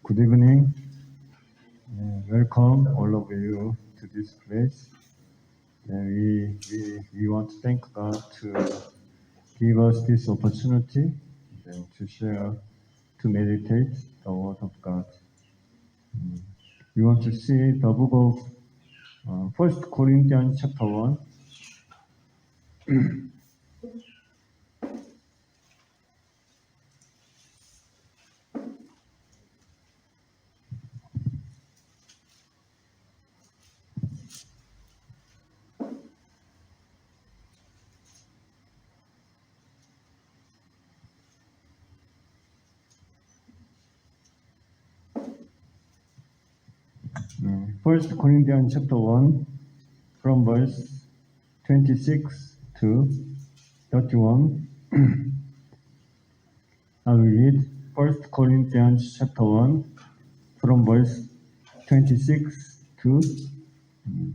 Good evening. Welcome all of you to this place. We want to thank God to give us this opportunity to share, to meditate the Word of God. We want to see the book of 1 Corinthians chapter 1. First Corinthians chapter 1 from verse 26 to 31. I will read 1 Corinthians chapter 1 from verse 26 to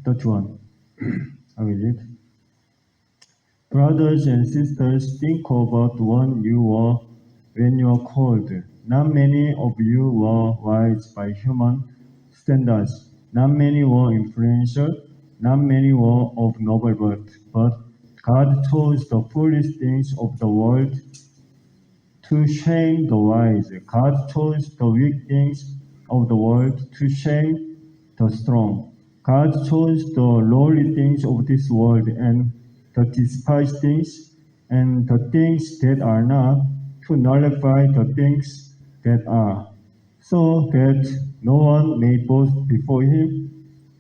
31. I will read. Brothers and sisters, think about what you were when you were called. Not many of you were wise by human standards. Not many were influential. Not many were of noble birth. But God chose the foolish things of the world to shame the wise. God chose the weak things of the world to shame the strong. God chose the lowly things of this world and the despised things and the things that are not to nullify the things that are, so that no one may boast before him.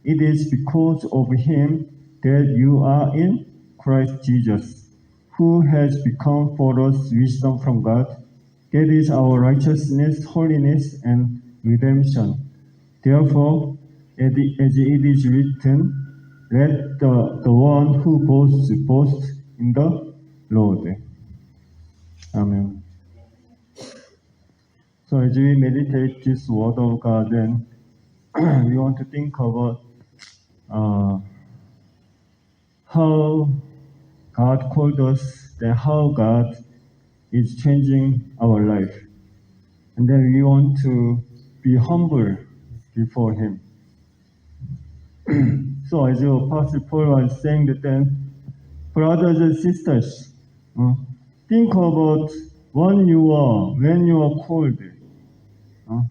It is because of him that you are in Christ Jesus, who has become for us wisdom from God. That is our righteousness, holiness, and redemption. Therefore, as it is written, let the one who boasts boast in the Lord. Amen. So as we meditate this word of God, then we want to think about how God called us, then how God is changing our life. And then we want to be humble before Him. So as the Apostle Paul was saying that then, brothers and sisters, think about when you were called.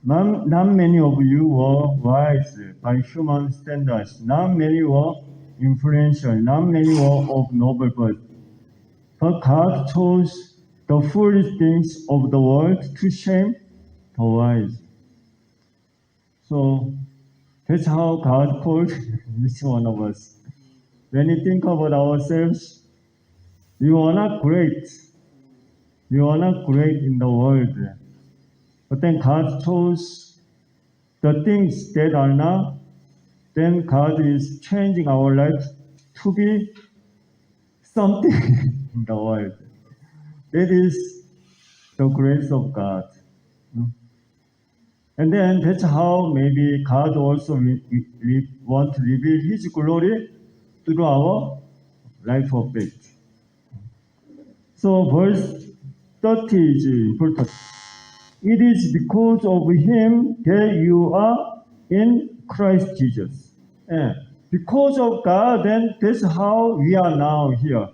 Not many of you were wise by human standards. Not many were influential. Not many were of noble birth. But God chose the foolish things of the world to shame the wise. So that's how God called each one of us. When you think about ourselves, we are not great. We are not great in the world. But then God chose the things that are not. Then God is changing our lives to be something in the world. That is the grace of God. And then that's how maybe God also want to reveal His glory through our life of faith. So verse 30 is important. It is because of Him that you are in Christ Jesus. Yeah. Because of God, then that's how we are now here.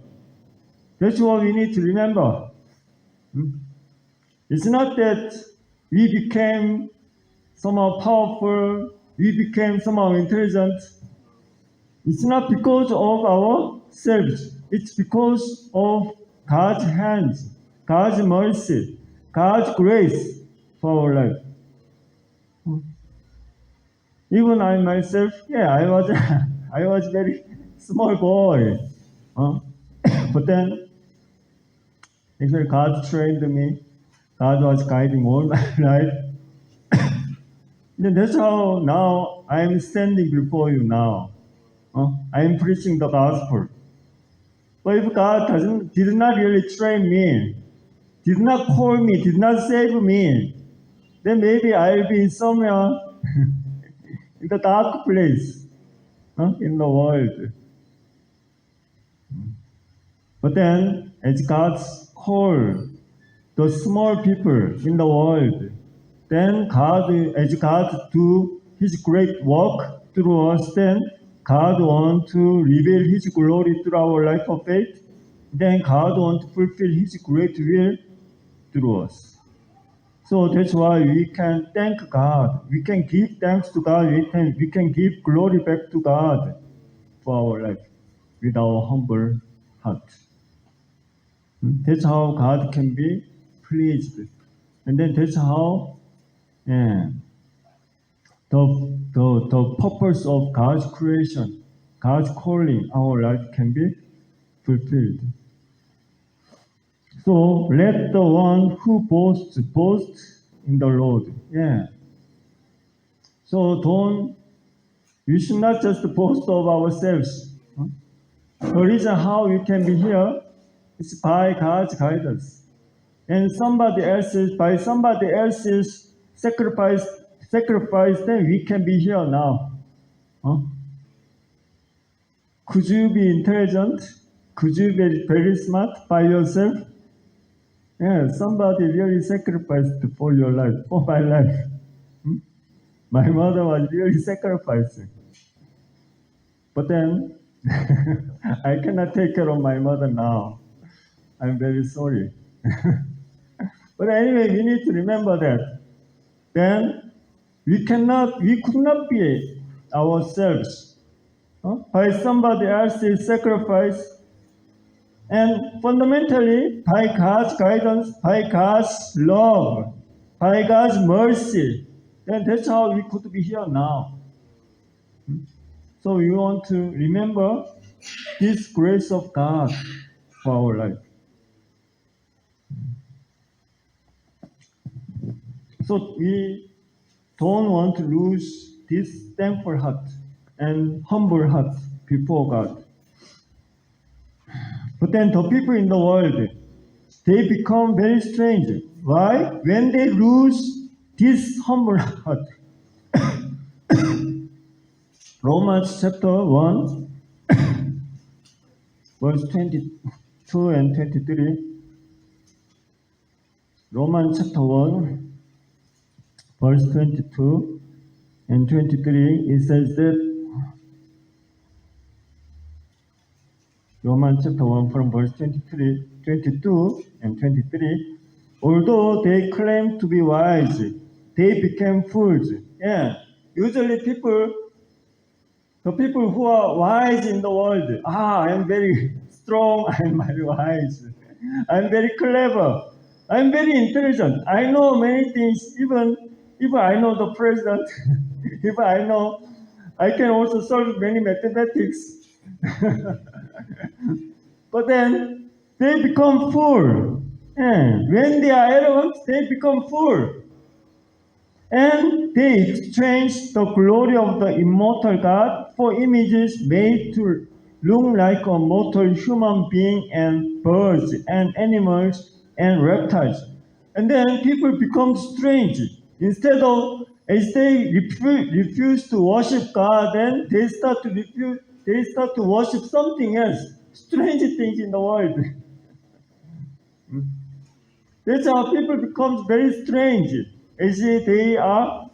That's what we need to remember. It's not that we became somehow powerful, we became somehow intelligent. It's not because of ourselves. It's because of God's hands, God's mercy, God's grace for our life. Even I myself, I was very small boy. But then, actually, God trained me. God was guiding all my life. Then that's how now I am standing before you now. I am preaching the gospel. But if God did not really train me, did not call me, did not save me, then maybe I'll be somewhere in the dark place in the world. But then, as God's call the small people in the world, then as God do His great work through us, then God wants to reveal His glory through our life of faith. Then God wants to fulfill His great will through us. So that's why we can thank God. We can give thanks to God. We can give glory back to God for our life with our humble heart. That's how God can be pleased. And then that's how the purpose of God's creation, God's calling, our life can be fulfilled. So let the one who boasts boast in the Lord. So we should not just boast of ourselves. The reason how we can be here is by God's guidance. And by somebody else's sacrifice, then we can be here now. Could you be intelligent? Could you be very smart by yourself? Somebody really sacrificed for your life, for my life. My mother was really sacrificing. But then, I cannot take care of my mother now. I'm very sorry. But anyway, we need to remember that. Then, we could not be ourselves by somebody else's sacrifice. And fundamentally, by God's guidance, by God's love, by God's mercy, then that's how we could be here now. So we want to remember this grace of God for our life. So we don't want to lose this thankful heart and humble heart before God. But then the people in the world, they become very strange. Why? When they lose this humble heart. Romans chapter 1, verse 22 and 23. Romans chapter 1, verse 22 and 23, it says that, Romans chapter 1 from verse 22 and 23, although they claim to be wise, they became fools. Usually the people who are wise in the world, I'm very strong, I'm very wise, I'm very clever, I'm very intelligent, I know many things, even if I know the president, if I can also solve many mathematics. But then they become fool. When they are arrogant, they become fool. And they exchange the glory of the immortal God for images made to look like a mortal human being and birds and animals and reptiles. And then people become strange. As they refuse to worship God, then they start to worship something else. Strange things in the world. That's how people become very strange. As they are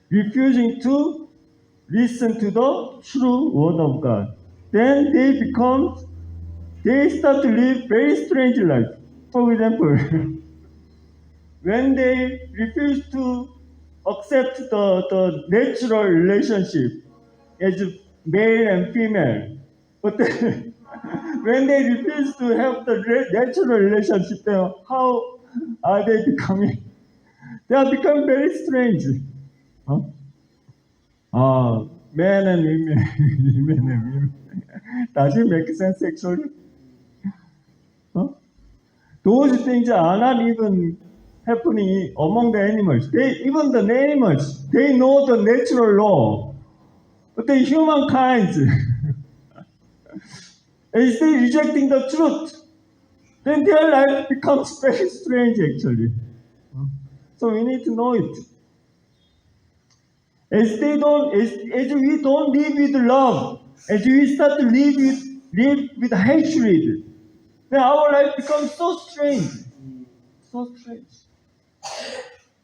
refusing to listen to the true word of God. Then they start to live very strange life. For example, when they refuse to accept the natural relationship as male and female, but then, when they refuse to have the natural relationship, then how are they becoming? They are becoming very strange. Men and women, women and women. Does it make sense actually? Those things are not even happening among the animals. Even the animals, they know the natural law. But the humankind, as they rejecting the truth, then their life becomes very strange actually. So we need to know it. As we don't live with love, as we start to live with hatred, then our life becomes so strange. So strange.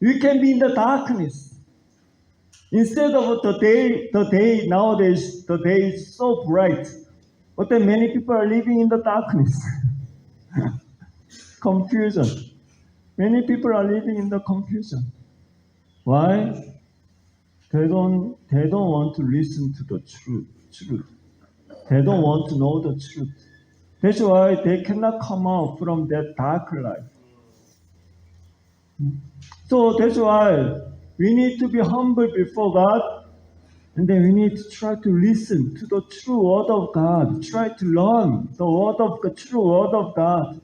We can be in the darkness. Instead of the day nowadays, the day is so bright. But then many people are living in the darkness. Confusion. Many people are living in the confusion. Why? They don't want to listen to the truth. They don't want to know the truth. That's why they cannot come out from that dark life. So that's why we need to be humble before God, and then we need to try to listen to the true word of God. Try to learn the true word of God.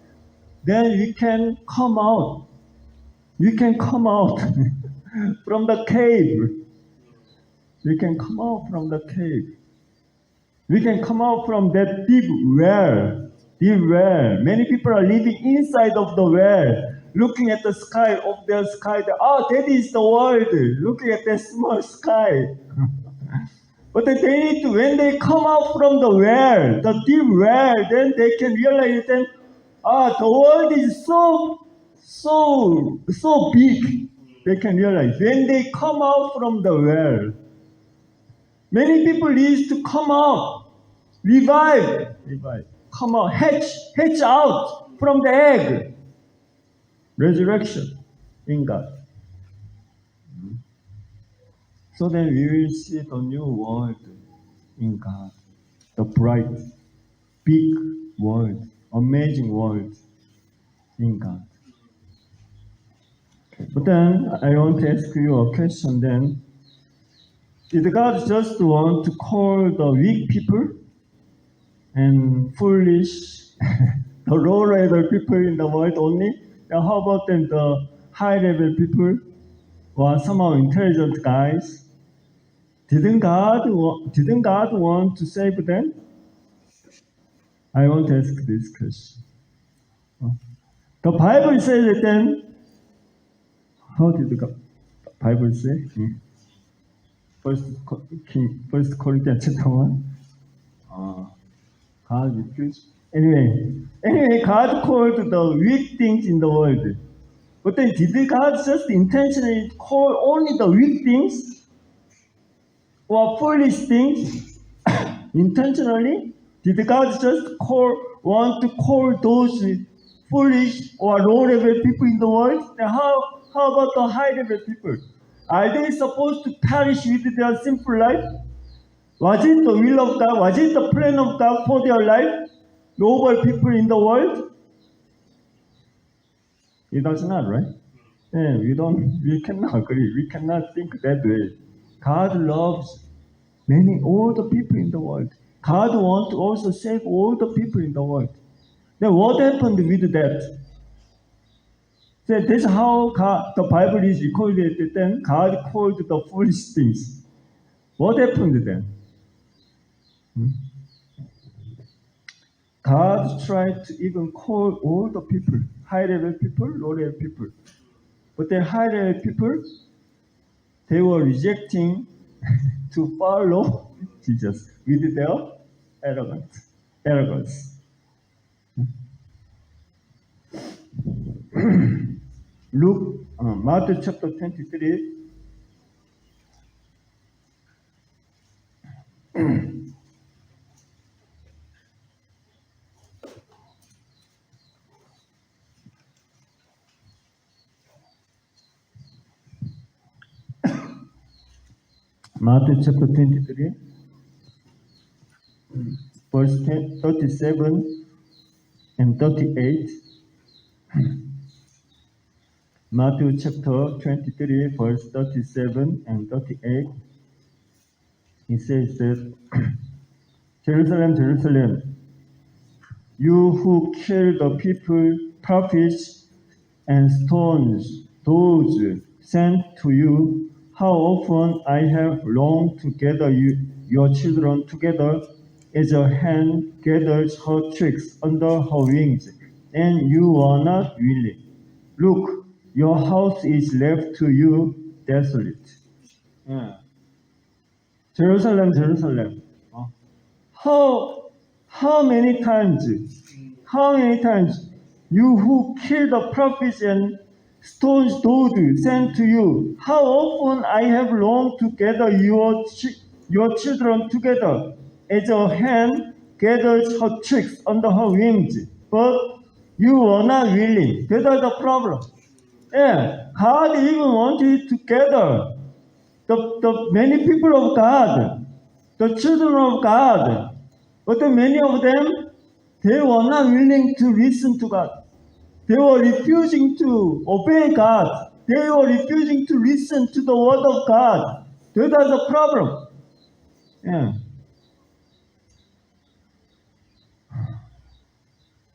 Then we can come out. We can come out from the cave. We can come out from the cave. We can come out from that deep well. Deep well. Many people are living inside of the well, looking at the sky, of their sky. That is the world. Looking at that small sky. But they need to, when they come out from the well, the deep well, then they can realize that, the world is so big. They can realize when they come out from the well. Many people need to come out, revive, come out, hatch out from the egg. Resurrection in God. So then we will see the new world in God. The bright, big world, amazing world in God. But then I want to ask you a question then. Did God just want to call the weak people and foolish, the low level people in the world only? And how about then the high level people or somehow intelligent guys? Didn't God want to save them? I want to ask this question. The Bible says that then, how did the Bible say? First Corinthians chapter 1. God refused. Anyway, God called the weak things in the world. But then did God just intentionally call only the weak things or foolish things intentionally? Did God just want to call those foolish or low-level people in the world? Then how about the high-level people? Are they supposed to perish with their sinful life? Was it the will of God? Was it the plan of God for their life? Noble people in the world? It does not, right? Yeah, we cannot agree. We cannot think that way. God loves all the people in the world. God wants to also save all the people in the world. Then what happened with that? So that's how the Bible is recorded. Then God called the foolish things. What happened then? God tried to even call all the people, high-level people, low-level people. But the high-level people, they were rejecting to follow Jesus with their arrogance. Matthew chapter 23. Matthew chapter 23, verse 37 and 38. Matthew chapter 23, verse 37 and 38. It says that, Jerusalem, Jerusalem, you who kill the people, prophets, and stones those sent to you, how often I have longed to gather your children together as a hen gathers her chicks under her wings, and you are not willing. Look, your house is left to you desolate. Yeah. Jerusalem, Jerusalem. How many times you who kill the prophets and stones toad sent to you. How often I have longed to gather your children together, as a hen gathers her chicks under her wings, but you were not willing. That's the problem. Yeah, God even wanted to gather the many people of God, the children of God, but many of them, they were not willing to listen to God. They were refusing to obey God. They were refusing to listen to the word of God. That is the problem. Yeah.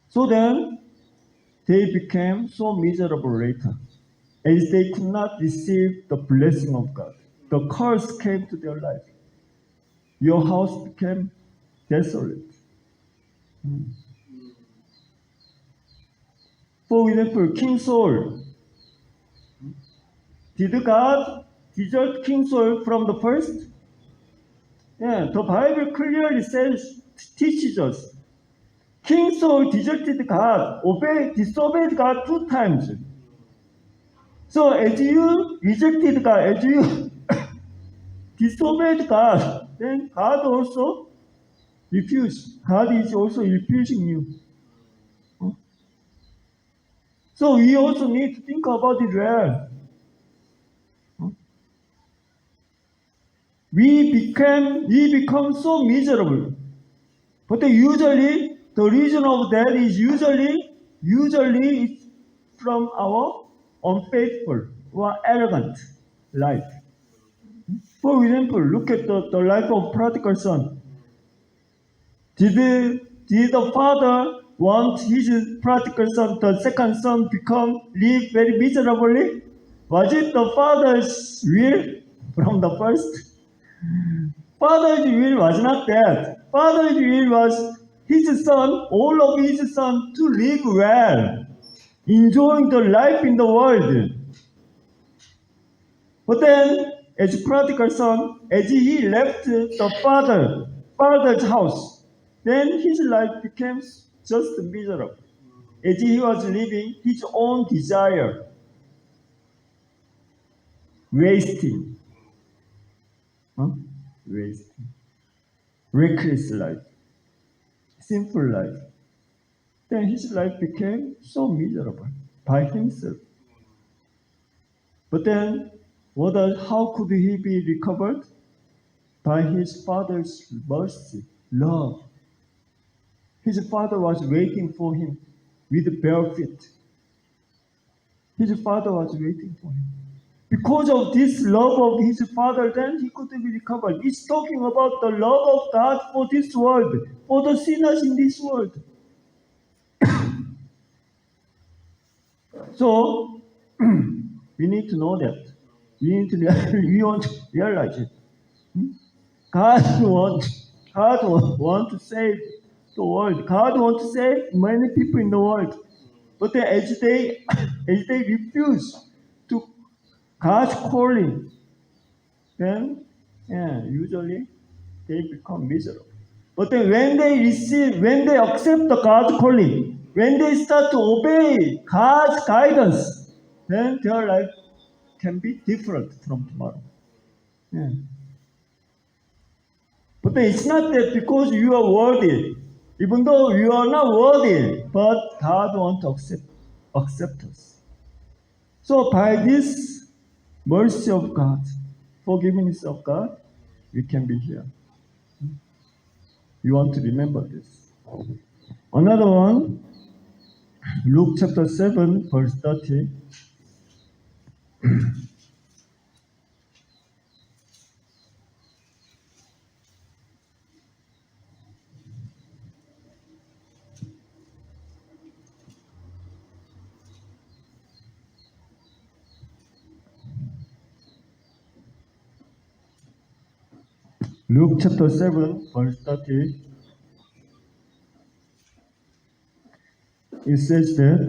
So then, they became so miserable later, as they could not receive the blessing of God. The curse came to their life. Your house became desolate. For example, King Saul. Did God desert King Saul from the first? Yeah, the Bible clearly says, teaches us. King Saul deserted God, disobeyed God 2 times. So as you rejected God, as you disobeyed God, then God also refused. God is also refusing you. So we also need to think about it well. We become so miserable. But usually, the reason of that is usually it's from our unfaithful or arrogant life. For example, look at the life of prodigal son. Did the father want his prodigal son, the second son, live very miserably? Was it the father's will from the first? Father's will was not that. Father's will was his son, all of his son, to live well, enjoying the life in the world. But then, as prodigal son, as he left the father's house, then his life became just miserable. As he was living his own desire, wasting, huh? wasting, reckless life, sinful life. Then his life became so miserable by himself. But then, how could he be recovered? By his father's mercy, love. His father was waiting for him with bare feet. His father was waiting for him. Because of this love of his father, then he could be recovered. It's talking about the love of God for this world, for the sinners in this world. So, we need to know that. We want to realize it. God want to save the world. God wants to save many people in the world. But as they refuse to God's calling, then usually they become miserable. But then when they accept the God's calling, when they start to obey God's guidance, then their life can be different from tomorrow. Yeah. But it's not that because you are worthy, even though you are not worthy, but God wants to accept us. So by this mercy of God, forgiveness of God, we can be here. You want to remember this. Another one, Luke chapter 7, verse 30. Luke chapter 7, verse 30. It says that,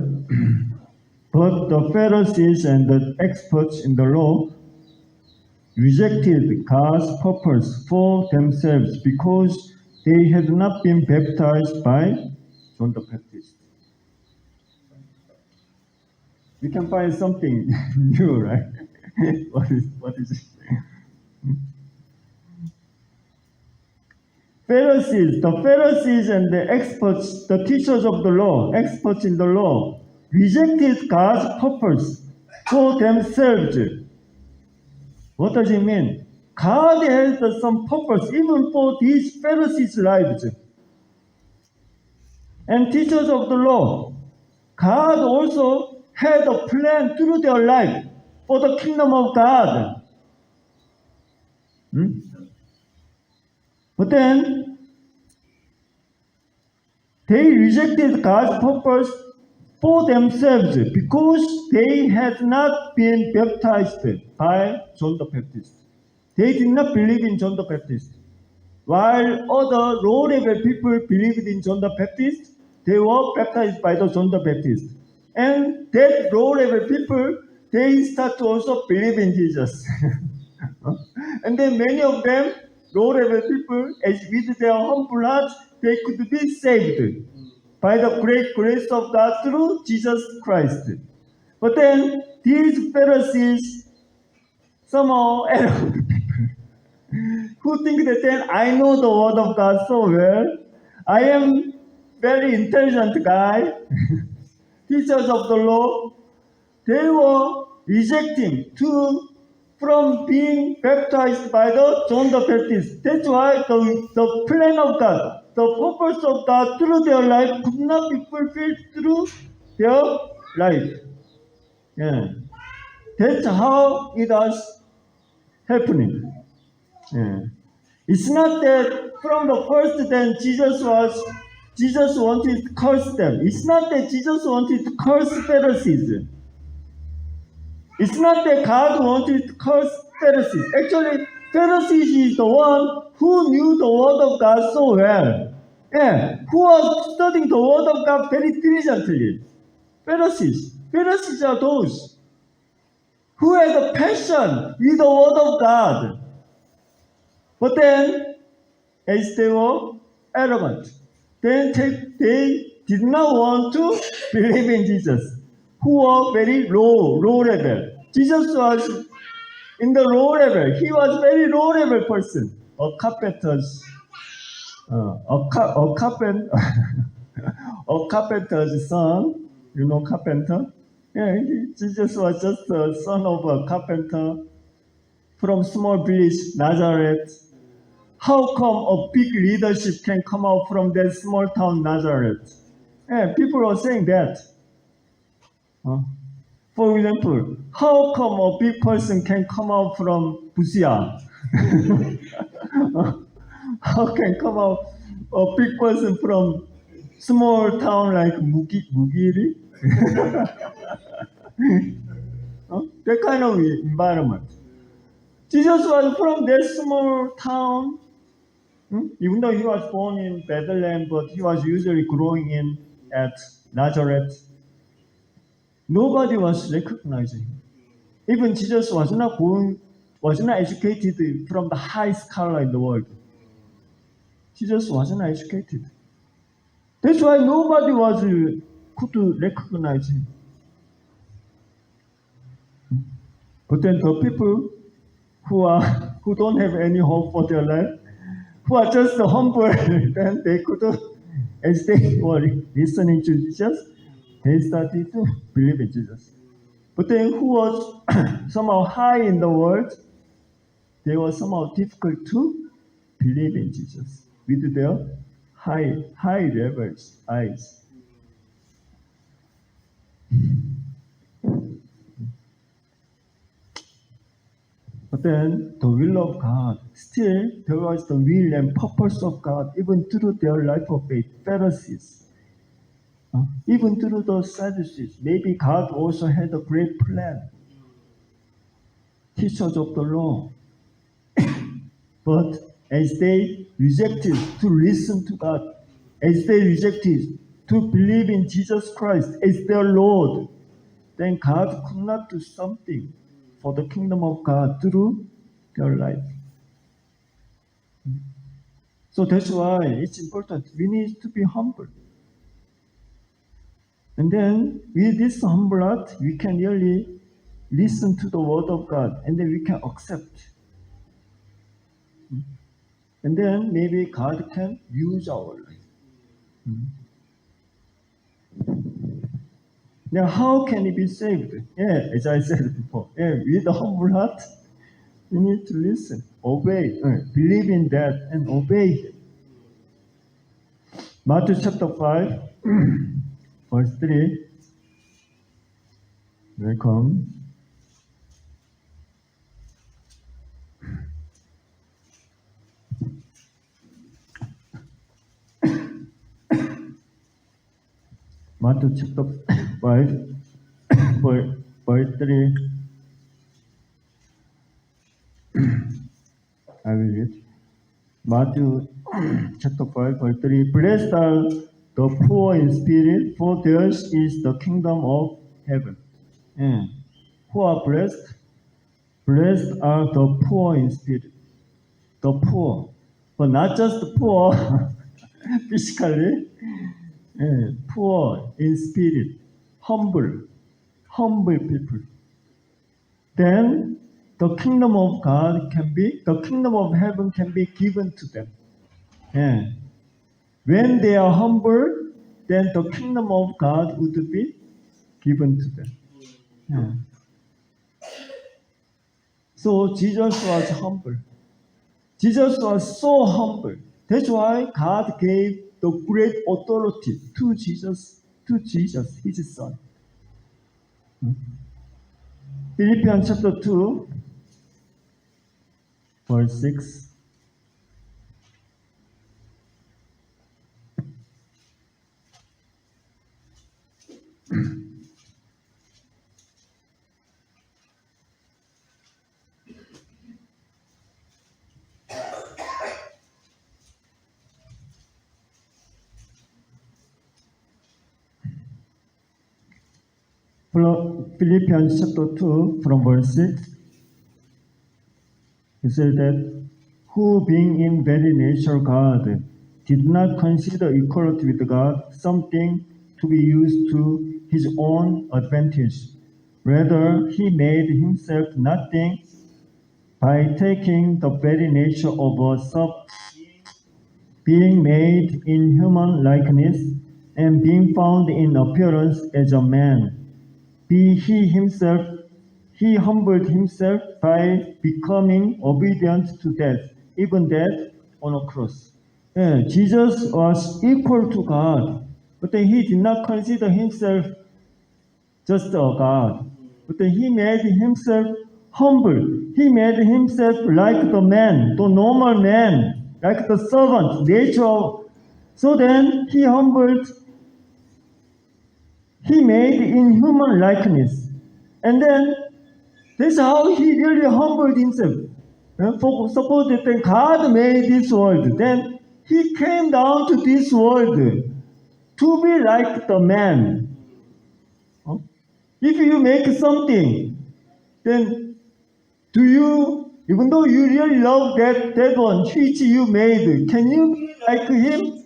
but the Pharisees and the experts in the law rejected God's purpose for themselves because they had not been baptized by John the Baptist. we can find something new, right? What is it? the Pharisees and the experts, the teachers of the law, experts in the law, rejected God's purpose for themselves. What does it mean? God has some purpose even for these Pharisees' lives. And teachers of the law, God also had a plan through their life for the kingdom of God. Hmm? But then they rejected God's purpose for themselves because they had not been baptized by John the Baptist. They did not believe in John the Baptist. While other low-level people believed in John the Baptist, they were baptized by the John the Baptist. And that low-level people, they start to also believe in Jesus. And then many of them, low-level people, as with their humble hearts, they could be saved by the great grace of God through Jesus Christ. But then these Pharisees somehow arrogant people who think that then I know the word of God so well, I am very intelligent guy, teachers of the law, they were rejecting from being baptized by the John the Baptist. That's why the plan of God, the purpose of God through their life could not be fulfilled through their life. Yeah. That's how it was happening. Yeah. It's not that from the first then Jesus wanted to curse them. It's not that Jesus wanted to curse Pharisees. It's not that God wanted to curse Pharisees. Actually, Pharisees is the one who knew the word of God so well. Yeah, who was studying the word of God very diligently. Pharisees are those who had a passion with the word of God. But then, as they were arrogant, then they did not want to believe in Jesus, who were very low level. Jesus was in the low level. He was very low level person, a carpenter's, a carpenter, a carpenter's son. You know carpenter? Yeah, Jesus was just the son of a carpenter from small village Nazareth. How come a big leadership can come out from that small town Nazareth? Yeah, people are saying that. Huh? For example, how come a big person can come out from Busia? How can come out a big person from small town like Mugiri? Huh? That kind of environment. Jesus was from that small town. Even though he was born in Bethlehem, but he was usually growing in at Nazareth. Nobody was recognizing him. Even Jesus was not educated from the highest scholar in the world. Jesus wasn't educated. That's why nobody could recognize him. But then the people who don't have any hope for their life, who are just humble, then they could, as they were listening to Jesus, they started to believe in Jesus. But then who was somehow high in the world, they were somehow difficult to believe in Jesus with their high levels eyes. But then the will of God, still there was the will and purpose of God, even through their life of faith, Pharisees, even through those Sadducees. Maybe God also had a great plan, teachers of the law. But as they rejected to listen to God, as they rejected to believe in Jesus Christ as their Lord, then God could not do something for the kingdom of God through their life. So that's why it's important. We need to be humble. And then with this humble heart, we can really listen to the word of God, and then we can accept. And then maybe God can use our life. Now, how can he be saved? Yeah, as I said before, yeah, with a humble heart, we need to listen, obey, believe in that, and obey him. Matthew chapter 5, verse 3. Welcome. Matthew chapter 5, verse 3. I will read. Matthew chapter 5, verse 3. Blessed are the poor in spirit, for theirs is the kingdom of heaven. Yeah. Who are blessed? Blessed are the poor in spirit. The poor. But not just the poor physically, yeah, poor in spirit, humble people. Then the kingdom of the kingdom of heaven can be given to them. Yeah. When they are humble, then the kingdom of God would be given to them. Yeah. So Jesus was humble. Jesus was so humble. That's why God gave the great authority to Jesus, his son. Philippians chapter 2, verse 6. Philippians chapter 2, from verse 6. He said that, who being in very nature God, did not consider equality with God something to be used to his own advantage. Rather, he made himself nothing by taking the very nature of a servant, being made in human likeness, and being found in appearance as a man. He humbled himself by becoming obedient to death, even death on a cross. Yeah, Jesus was equal to God, but then he did not consider himself just a God. But then he made himself humble. He made himself like the man, the normal man, like the servant, nature. So then he made in human likeness. And then that's how he really humbled himself. Suppose that God made this world, then he came down to this world to be like the man. If you make something, then even though you really love that one which you made, can you be like him?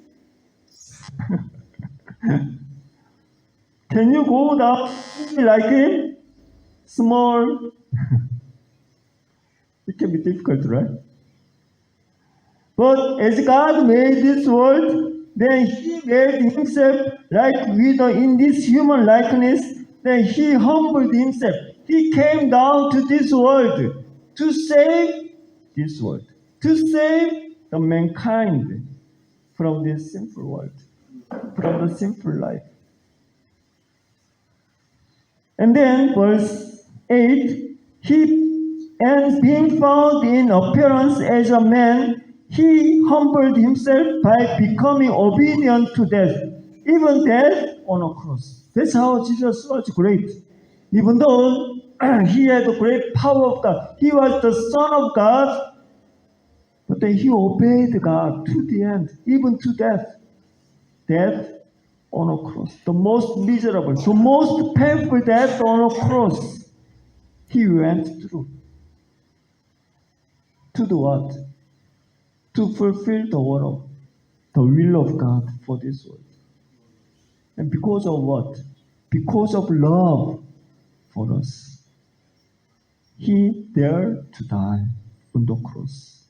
Can you go down like him? Small. It can be difficult, right? But as God made this world, then he made himself like in this human likeness, then he humbled himself. He came down to this world to save this world, to save the mankind from this sinful world, from the sinful life. And then verse 8, and being found in appearance as a man, he humbled himself by becoming obedient to death, even death on a cross. That's how Jesus was great. Even though he had the great power of God, he was the Son of God, but then he obeyed God to the end, even to death. Death on a cross. The most miserable, the most painful death on a cross. He went through. To do what? To fulfill the will of God for this world. And because of what? because of love for us. He dared to die on the cross.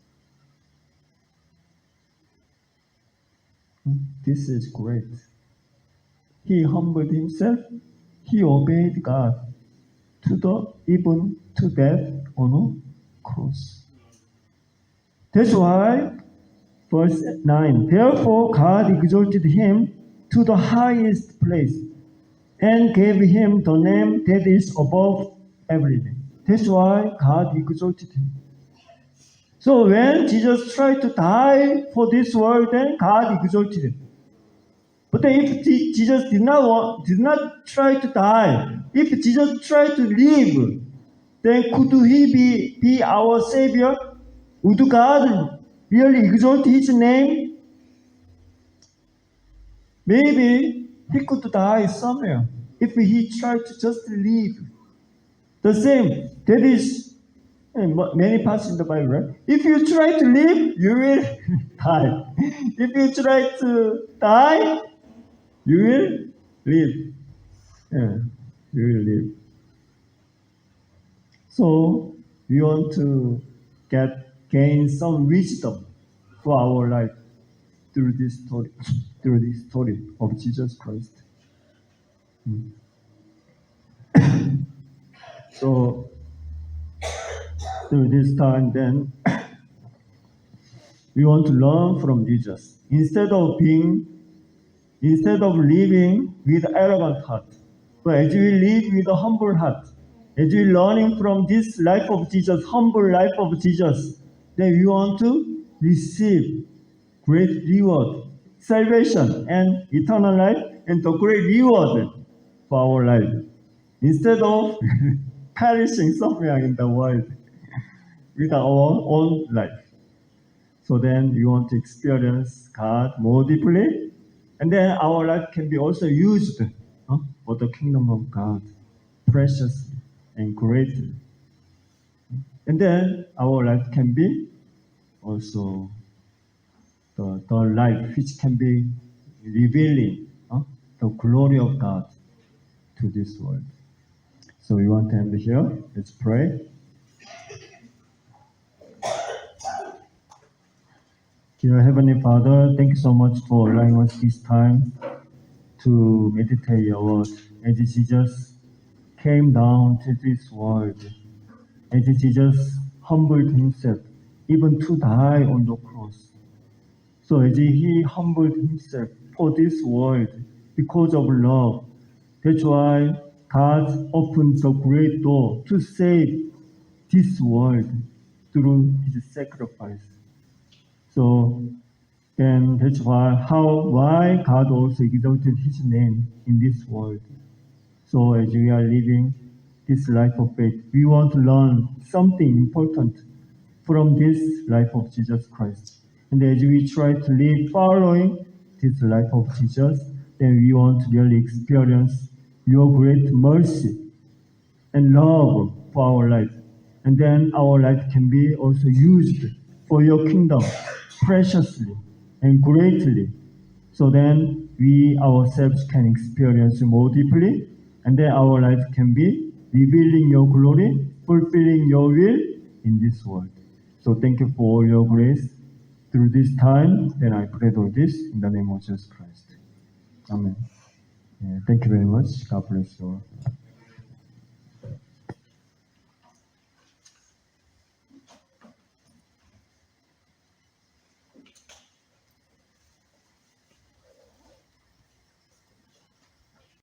This is great. He humbled himself. He obeyed God even to death on a cross. That's why, verse 9, therefore God exalted him to the highest place and gave him the name that is above every name. That's why God exalted him. So when Jesus tried to die for this world, then God exalted him. But then if Jesus did not try to die, if Jesus tried to live, then could he be our Savior? Would God really exalt his name? Maybe he could die somewhere if he tried to just live. The same, that is many parts in the Bible, right? If you try to live, you will die. If you try to die, you will live. Yeah, you will live. So we want to gain some wisdom for our life through this story of Jesus Christ. So through this time, then we want to learn from Jesus instead of living with arrogant heart, but as we live with a humble heart, as we learning from this life of Jesus, humble life of Jesus, then we want to receive great reward, salvation and eternal life, and the great reward for our life, instead of perishing somewhere in the world with our own life. So then we want to experience God more deeply, and then our life can be also used for the kingdom of God, preciously and greatly. And then our life can be also the life which can be revealing the glory of God to this world. So we want to end here. Let's pray. Dear Heavenly Father, thank you so much for allowing us this time to meditate your word. As Jesus came down to this world, as Jesus humbled himself, even to die on the cross. So as he humbled himself for this world because of love, that's why God opened the great door to save this world through his sacrifice. So then that's why God also exalted his name in this world. So as we are living this life of faith, we want to learn something important from this life of Jesus Christ. And as we try to live following this life of Jesus, then we want to really experience your great mercy and love for our life. And then our life can be also used for your kingdom preciously and greatly. So then we ourselves can experience more deeply, and then our life can be revealing your glory, fulfilling your will in this world. So thank you for all your grace through this time. Then I pray all this in the name of Jesus Christ. Amen. Yeah, thank you very much. God bless you all.